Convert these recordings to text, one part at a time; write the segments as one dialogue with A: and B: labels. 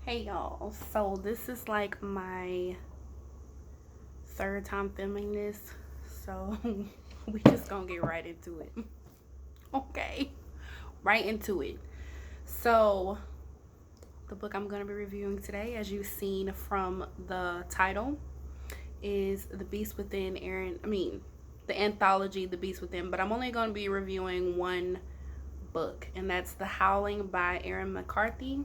A: Hey y'all, so this is like my third time filming this, so we just gonna get right into it. Okay, right into it. So the book I'm gonna be reviewing today, as you've seen from the title, is The Beast Within. The anthology The Beast Within, but I'm only gonna be reviewing one book, and that's The Howling by Erin McCarthy.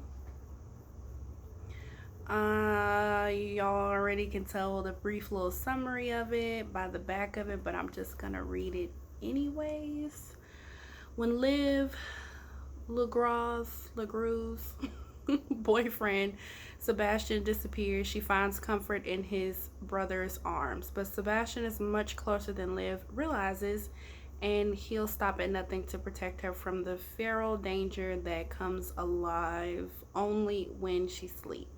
A: Y'all already can tell the brief little summary of it by the back of it, but I'm just gonna read it anyways. When Liv Legrew's boyfriend Sebastian disappears, she finds comfort in his brother's arms, but Sebastian is much closer than Liv realizes, and he'll stop at nothing to protect her from the feral danger that comes alive only when she sleeps.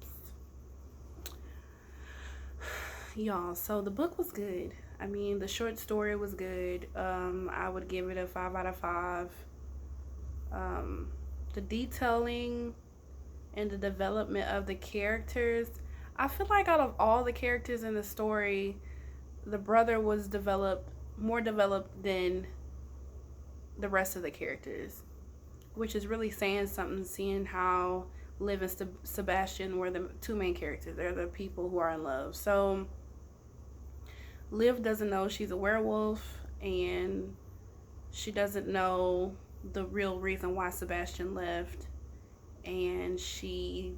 A: Y'all, so the book was good. I mean, the short story was good. I would give it a 5 out of 5. The detailing and the development of the characters, I feel like out of all the characters in the story, the brother was more developed than the rest of the characters, which is really saying something, seeing how Liv and Sebastian were the two main characters. They're the people who are in love. So Liv doesn't know she's a werewolf, and she doesn't know the real reason why Sebastian left, and she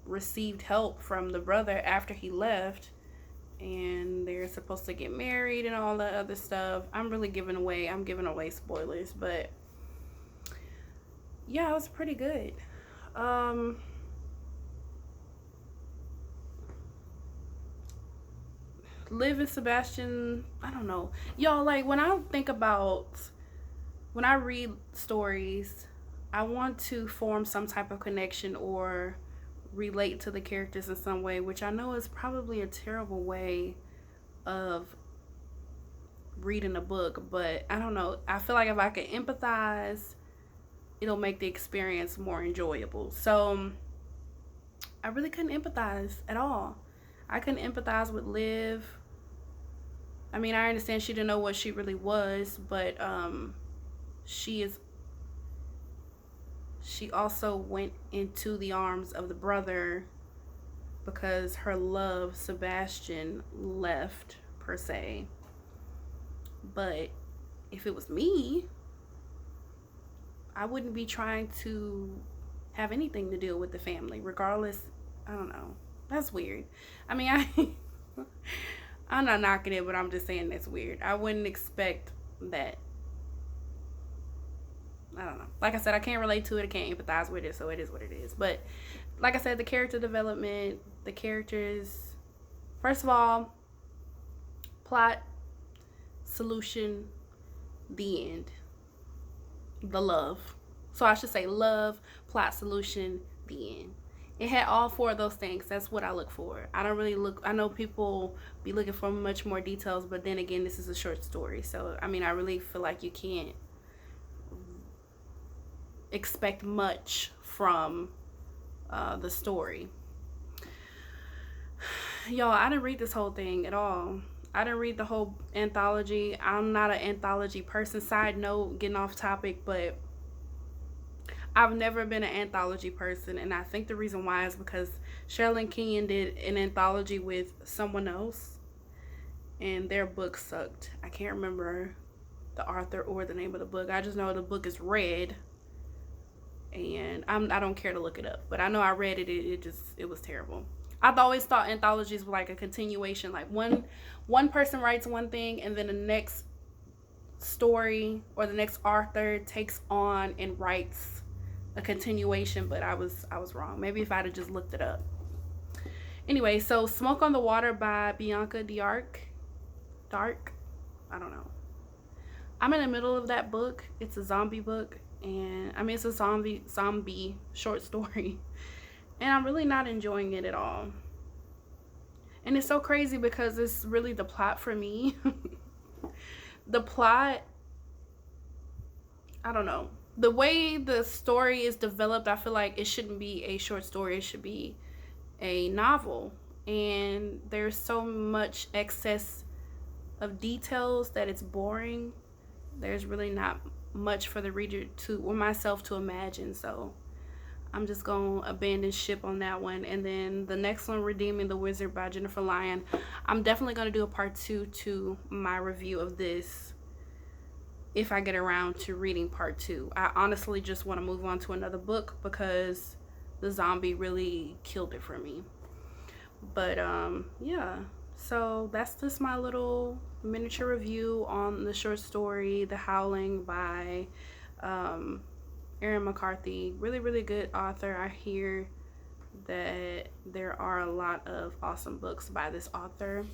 A: received help from the brother after he left, and they're supposed to get married and all that other stuff. I'm giving away spoilers, but yeah, it was pretty good. Liv and Sebastian, I don't know. Y'all, like, when I read stories, I want to form some type of connection or relate to the characters in some way, which I know is probably a terrible way of reading a book, but I don't know. I feel like if I can empathize, it'll make the experience more enjoyable. So I really couldn't empathize at all. I couldn't empathize with Liv. I mean, I understand she didn't know what she really was, but she also went into the arms of the brother because her love, Sebastian, left, per se. But if it was me, I wouldn't be trying to have anything to do with the family, regardless. I don't know. That's weird. I mean, I'm not knocking it, but I'm just saying that's weird. I wouldn't expect that. I don't know. Like I said, I can't relate to it. I can't empathize with it, so it is what it is. But like I said, the character development, the characters, first of all, plot, solution, the end. The love. So I should say love, plot, solution, the end. It had all four of those things. That's what I look for. I don't really look. I know people be looking for much more details, but then again, this is a short story. So, I mean, I really feel like you can't expect much from the story. Y'all, I didn't read this whole thing at all. I didn't read the whole anthology. I'm not an anthology person. Side note, getting off topic, but I've never been an anthology person, and I think the reason why is because Sherilyn Kenyon did an anthology with someone else, and their book sucked. I can't remember the author or the name of the book. I just know the book is red, and I don't care to look it up, but I know I read it. It was terrible. I've always thought anthologies were like a continuation, like one person writes one thing, and then the next story or the next author takes on and writes a continuation, but I was wrong. Maybe if I'd have just looked it up. Anyway, so Smoke on the Water by Bianca Dark. I don't know. I'm in the middle of that book. It's a zombie book, and I mean it's a zombie short story, and I'm really not enjoying it at all. And it's so crazy because it's really the plot for me. The plot, I don't know. the way the story is developed, I feel like it shouldn't be a short story, it should be a novel. And there's so much excess of details that it's boring. There's really not much for the reader to or myself to imagine. So I'm just gonna abandon ship on that one. And then the next one, Redeeming the Wizard by Jennifer Lyon. I'm definitely gonna do a part 2 to my review of this if I get around to reading part 2. I honestly just want to move on to another book because the zombie really killed it for me. But yeah. So that's just my little miniature review on the short story The Howling by um Erin McCarthy. Really, really good author. I hear that there are a lot of awesome books by this author.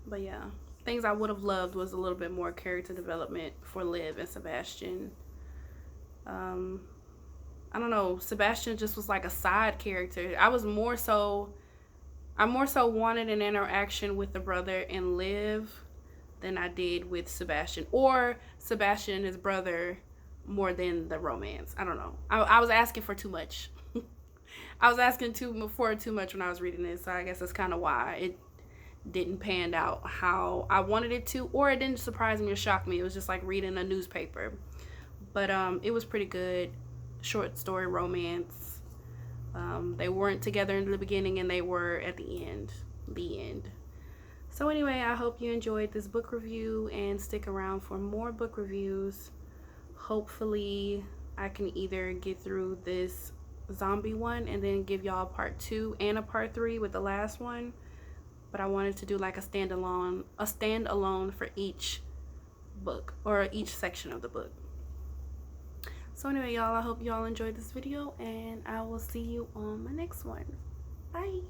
A: But yeah, things I would have loved was a little bit more character development for Liv and Sebastian. Um, I don't know. Sebastian just was like a side character. I more so wanted an interaction with the brother and Liv than I did with Sebastian, or Sebastian and his brother more than the romance. I don't know. I was asking for too much. I was asking for too much when I was reading this, so I guess that's kind of why it didn't pan out how I wanted it to, or it didn't surprise me or shock me. It was just like reading a newspaper. But it was pretty good. Short story romance. They weren't together in the beginning and they were at the end. The end. So anyway, I hope you enjoyed this book review and stick around for more book reviews. Hopefully I can either get through this zombie one and then give y'all a part 2 and a part 3 with the last one. But I wanted to do like a standalone for each book or each section of the book. So anyway, y'all, I hope y'all enjoyed this video and I will see you on my next one. Bye.